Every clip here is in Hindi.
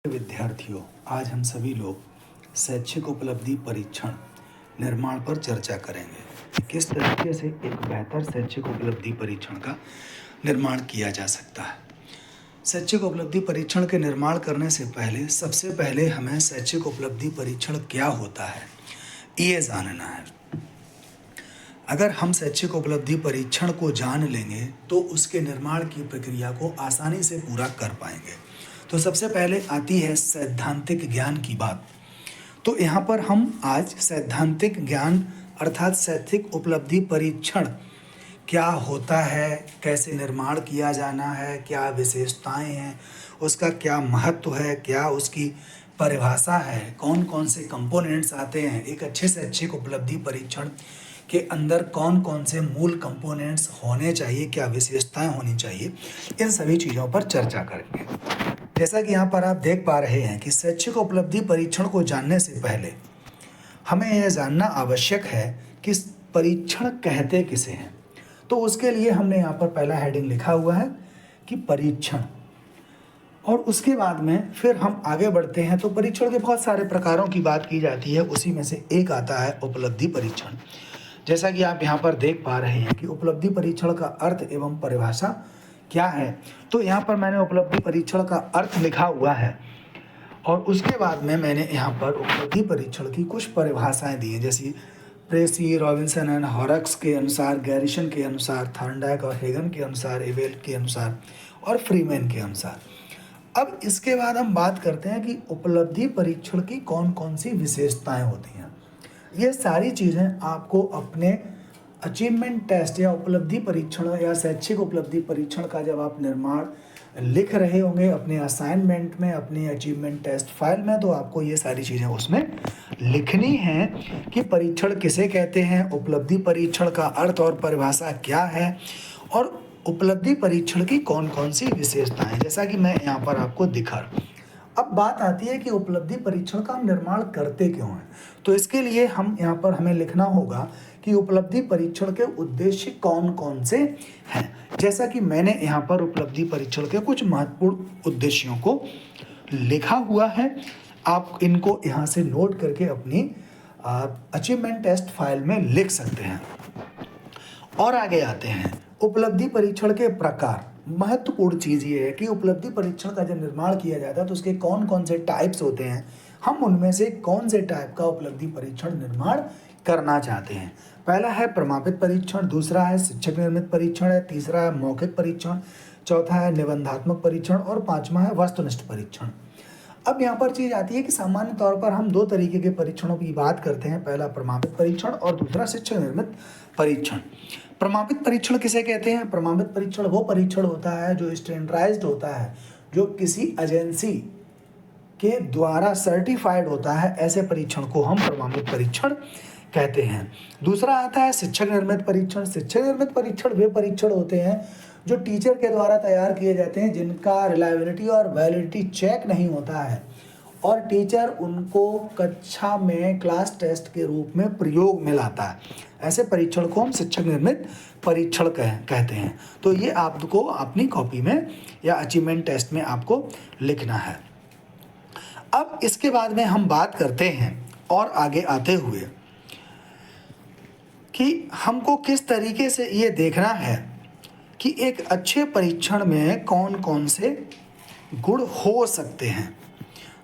विद्यार्थियों, आज हम सभी लोग शैक्षिक उपलब्धि परीक्षण निर्माण पर चर्चा करेंगे। किस तरीके से एक बेहतर शैक्षिक उपलब्धि परीक्षण का निर्माण किया जा सकता है। शैक्षिक उपलब्धि परीक्षण के निर्माण करने से पहले सबसे पहले हमें शैक्षिक उपलब्धि परीक्षण क्या होता है ये जानना है। अगर हम शैक्षिक उपलब्धि परीक्षण को जान लेंगे तो उसके निर्माण की प्रक्रिया को आसानी से पूरा कर पाएंगे। तो सबसे पहले आती है सैद्धांतिक ज्ञान की बात। तो यहाँ पर हम आज सैद्धांतिक ज्ञान अर्थात शैक्षिक उपलब्धि परीक्षण क्या होता है, कैसे निर्माण किया जाना है, क्या विशेषताएं हैं, उसका क्या महत्व है, क्या उसकी परिभाषा है, कौन कौन से कंपोनेंट्स आते हैं, एक अच्छे शैक्षिक उपलब्धि परीक्षण के अंदर कौन कौन से मूल कंपोनेंट्स होने चाहिए, क्या विशेषताएं होनी चाहिए, इन सभी चीज़ों पर चर्चा करेंगे। जैसा कि यहाँ पर आप देख पा रहे हैं कि शैक्षिक उपलब्धि परीक्षण को जानने से पहले हमें यह जानना आवश्यक है कि परीक्षण कहते किसे हैं। तो उसके लिए हमने यहाँ पर पहला हेडिंग लिखा हुआ है कि परीक्षण, और उसके बाद में फिर हम आगे बढ़ते हैं। तो परीक्षण के बहुत सारे प्रकारों की बात की जाती है, उसी में से एक आता है उपलब्धि परीक्षण। जैसा कि आप यहाँ पर देख पा रहे हैं कि उपलब्धि परीक्षण का अर्थ एवं परिभाषा क्या है। तो यहाँ पर मैंने उपलब्धि परीक्षण का अर्थ लिखा हुआ है और उसके बाद में मैंने यहाँ पर उपलब्धि परीक्षण की कुछ परिभाषाएं दी हैं, जैसे प्रेसी, रॉबिन्सन एंड हॉरक्स के अनुसार, गैरिसन के अनुसार, थॉर्नडाइक और हेगन के अनुसार, एवेल के अनुसार और फ्रीमैन के अनुसार। अब इसके बाद हम बात करते हैं कि उपलब्धि परीक्षण की कौन कौन सी विशेषताएं होती हैं। ये सारी चीज़ें आपको अपने अचीवमेंट टेस्ट या उपलब्धि परीक्षण या शैक्षिक उपलब्धि परीक्षण का जब आप निर्माण लिख रहे होंगे अपने असाइनमेंट में, अपने अचीवमेंट टेस्ट फाइल में, तो आपको ये सारी चीज़ें उसमें लिखनी हैं कि परीक्षण किसे कहते हैं, उपलब्धि परीक्षण का अर्थ और परिभाषा क्या है और उपलब्धि परीक्षण की कौन कौन सी विशेषताएं, जैसा कि मैं यहाँ पर आपको दिखा। अब बात आती है कि उपलब्धि परीक्षण का हम निर्माण करते क्यों हैं। तो इसके लिए हम यहाँ पर हमें लिखना होगा कि उपलब्धि परीक्षण के उद्देश्य कौन कौन से हैं। जैसा कि मैंने यहाँ पर उपलब्धि परीक्षण के कुछ महत्वपूर्ण उद्देश्यों को लिखा हुआ है, आप इनको यहाँ से नोट करके अपनी अचीवमेंट टेस्ट फाइल में लिख सकते हैं। और आगे आते हैं उपलब्धि परीक्षण के प्रकार। महत्वपूर्ण चीज़ ये है कि उपलब्धि परीक्षण का जब निर्माण किया जाता है तो उसके कौन कौन से टाइप्स होते हैं, हम उनमें से कौन से टाइप का उपलब्धि परीक्षण निर्माण करना चाहते हैं। पहला है प्रमापित परीक्षण, दूसरा है शिक्षक निर्मित परीक्षण है, तीसरा है मौखिक परीक्षण, चौथा है निबंधात्मक परीक्षण और पांचवा है वस्तुनिष्ठ परीक्षण। अब यहाँ पर चीज़ आती है कि सामान्य तौर पर हम दो तरीके के परीक्षणों की बात करते हैं, पहला प्रमापित परीक्षण और दूसरा शिक्षक निर्मित परीक्षण। प्रमापित परीक्षण किसे कहते हैं? प्रमापित परीक्षण वो परीक्षण होता है जो स्टैंडर्डाइज्ड होता है, जो किसी एजेंसी के द्वारा सर्टिफाइड होता है, ऐसे परीक्षण को हम प्रमापित परीक्षण कहते हैं। दूसरा आता है शिक्षक निर्मित परीक्षण। शिक्षक निर्मित परीक्षण वे परीक्षण होते हैं जो टीचर के द्वारा तैयार किए जाते हैं, जिनका रिलायबिलिटी और वैलिडिटी चेक नहीं होता है और टीचर उनको कक्षा में क्लास टेस्ट के रूप में प्रयोग में लाता है। ऐसे परीक्षण को हम शिक्षक निर्मित परीक्षण कहते हैं। तो ये आपको अपनी कॉपी में या अचीवमेंट टेस्ट में आपको लिखना है। अब इसके बाद में हम बात करते हैं और आगे आते हुए कि हमको किस तरीके से ये देखना है कि एक अच्छे परीक्षण में कौन कौन से गुण हो सकते हैं।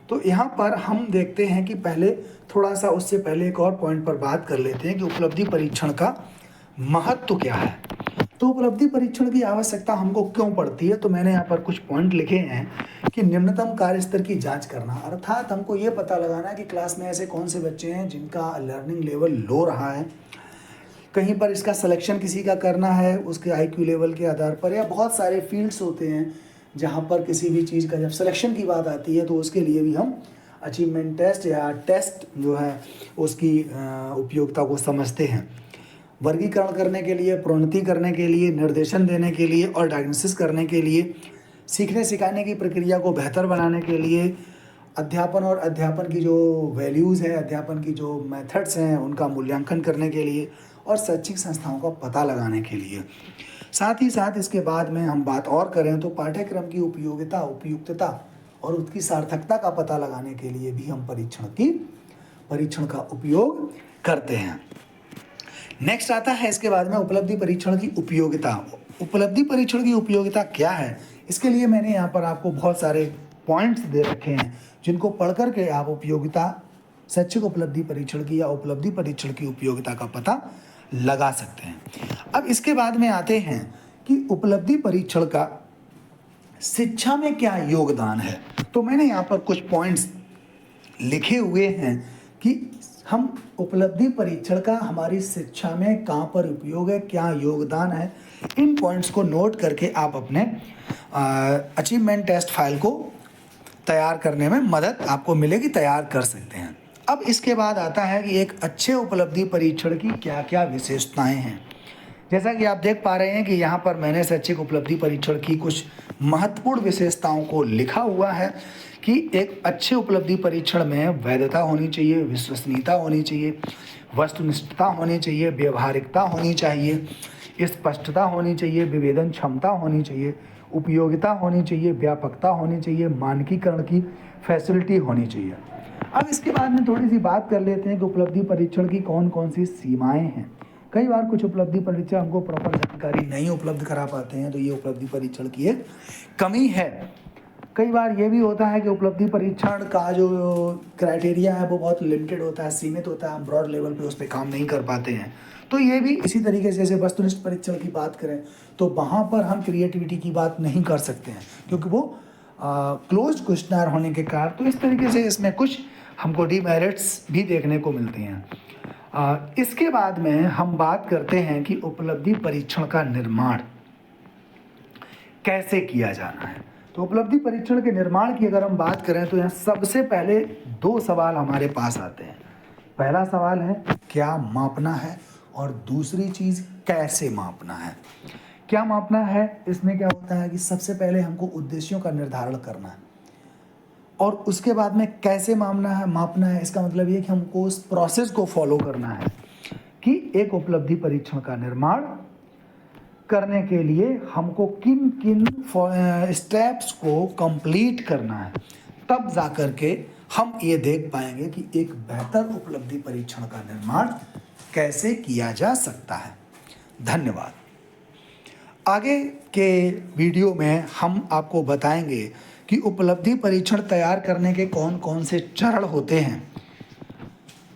तो यहाँ पर हम देखते हैं कि पहले थोड़ा सा उससे पहले एक और पॉइंट पर बात कर लेते हैं कि उपलब्धि परीक्षण का महत्व क्या है। तो उपलब्धि परीक्षण की आवश्यकता हमको क्यों पड़ती है, तो मैंने यहाँ पर कुछ पॉइंट लिखे हैं कि निम्नतम कार्य स्तर की जांच करना, अर्थात हमको ये पता लगाना है कि क्लास में ऐसे कौन से बच्चे हैं जिनका लर्निंग लेवल लो रहा है, कहीं पर इसका सिलेक्शन किसी का करना है उसके IQ लेवल के आधार पर, या बहुत सारे फील्ड्स होते हैं जहाँ पर किसी भी चीज़ का जब सिलेक्शन की बात आती है तो उसके लिए भी हम अचीवमेंट टेस्ट या टेस्ट जो है उसकी उपयोगिता को समझते हैं। वर्गीकरण करने के लिए, प्रोन्नति करने के लिए, निर्देशन देने के लिए और डायग्नोसिस करने के लिए, सीखने सिखाने की प्रक्रिया को बेहतर बनाने के लिए, अध्यापन और अध्यापन की जो वैल्यूज़ हैं, अध्यापन की जो मेथड्स हैं उनका मूल्यांकन करने के लिए और शैक्षिक संस्थाओं का पता लगाने के लिए। साथ ही साथ इसके बाद में हम बात और करें तो पाठ्यक्रम की उपयोगिता, उपयुक्तता और उसकी सार्थकता का पता लगाने के लिए भी हम परीक्षण का उपयोग करते हैं। नेक्स्ट आता है इसके बाद में उपलब्धि परीक्षण की उपयोगिता। उपलब्धि परीक्षण की उपयोगिता क्या है, इसके लिए मैंने यहाँ पर आपको बहुत सारे पॉइंट्स दे रखे हैं जिनको पढ़ करके आप उपयोगिता, शैक्षिक उपलब्धि परीक्षण की या उपलब्धि परीक्षण की उपयोगिता का पता लगा सकते हैं। अब इसके बाद में आते हैं कि उपलब्धि परीक्षण का शिक्षा में क्या योगदान है। तो मैंने यहाँ पर कुछ पॉइंट्स लिखे हुए हैं कि हम उपलब्धि परीक्षण का हमारी शिक्षा में कहाँ पर उपयोग है, क्या योगदान है। इन पॉइंट्स को नोट करके आप अपने अचीवमेंट टेस्ट फाइल को तैयार करने में मदद आपको मिलेगी, तैयार कर सकते हैं। अब इसके बाद आता है कि एक अच्छे उपलब्धि परीक्षण की क्या क्या विशेषताएं हैं। जैसा कि आप देख पा रहे हैं कि यहाँ पर मैंने शैक्षिक उपलब्धि परीक्षण की कुछ महत्वपूर्ण विशेषताओं को लिखा हुआ है कि एक अच्छे उपलब्धि परीक्षण में वैधता होनी चाहिए, विश्वसनीयता होनी चाहिए, वस्तुनिष्ठता होनी चाहिए, व्यवहारिकता होनी चाहिए, स्पष्टता होनी चाहिए, विभेदन क्षमता होनी चाहिए, उपयोगिता होनी चाहिए, व्यापकता होनी चाहिए, मानकीकरण की फैसिलिटी होनी चाहिए। अब इसके बाद में थोड़ी सी बात कर लेते हैं कि उपलब्धि परीक्षण की कौन कौन सी सीमाएं हैं। कई बार कुछ उपलब्धि परीक्षण हमको प्रॉपर जानकारी नहीं उपलब्ध करा पाते हैं, तो ये उपलब्धि परीक्षण की एक कमी है। कई बार ये भी होता है कि उपलब्धि परीक्षण का जो क्राइटेरिया है वो बहुत लिमिटेड होता है, सीमित होता है, हम ब्रॉड लेवल पे उस पर काम नहीं कर पाते हैं। तो ये भी इसी तरीके से, जैसे वस्तुनिष्ठ परीक्षण की बात करें तो वहाँ पर हम क्रिएटिविटी की बात नहीं कर सकते हैं क्योंकि वो क्लोज क्वेश्चनर होने के कारण। तो इस तरीके से इसमें कुछ हमको डीमेरिट्स भी देखने को मिलती हैं। इसके बाद में हम बात करते हैं कि उपलब्धि परीक्षण का निर्माण कैसे किया जाना है। तो उपलब्धि परीक्षण के निर्माण की अगर हम बात करें तो यहाँ सबसे पहले दो सवाल हमारे पास आते हैं। पहला सवाल है क्या मापना है, और दूसरी चीज़ कैसे मापना है। क्या मापना है, इसमें क्या होता है कि सबसे पहले हमको उद्देश्यों का निर्धारण करना है, और उसके बाद में कैसे मापना है इसका मतलब ये कि हमको उस प्रोसेस को फॉलो करना है कि एक उपलब्धि परीक्षण का निर्माण करने के लिए हमको किन किन स्टेप्स को कंप्लीट करना है। तब जा कर के हम ये देख पाएंगे कि एक बेहतर उपलब्धि परीक्षण का निर्माण कैसे किया जा सकता है। धन्यवाद। आगे के वीडियो में हम आपको बताएंगे कि उपलब्धि परीक्षण तैयार करने के कौन कौन से चरण होते हैं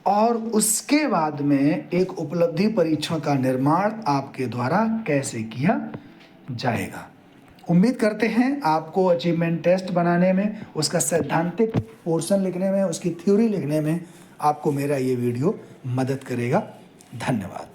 और उसके बाद में एक उपलब्धि परीक्षण का निर्माण आपके द्वारा कैसे किया जाएगा। उम्मीद करते हैं आपको अचीवमेंट टेस्ट बनाने में, उसका सैद्धांतिक पोर्शन लिखने में, उसकी थ्योरी लिखने में आपको मेरा ये वीडियो मदद करेगा। धन्यवाद।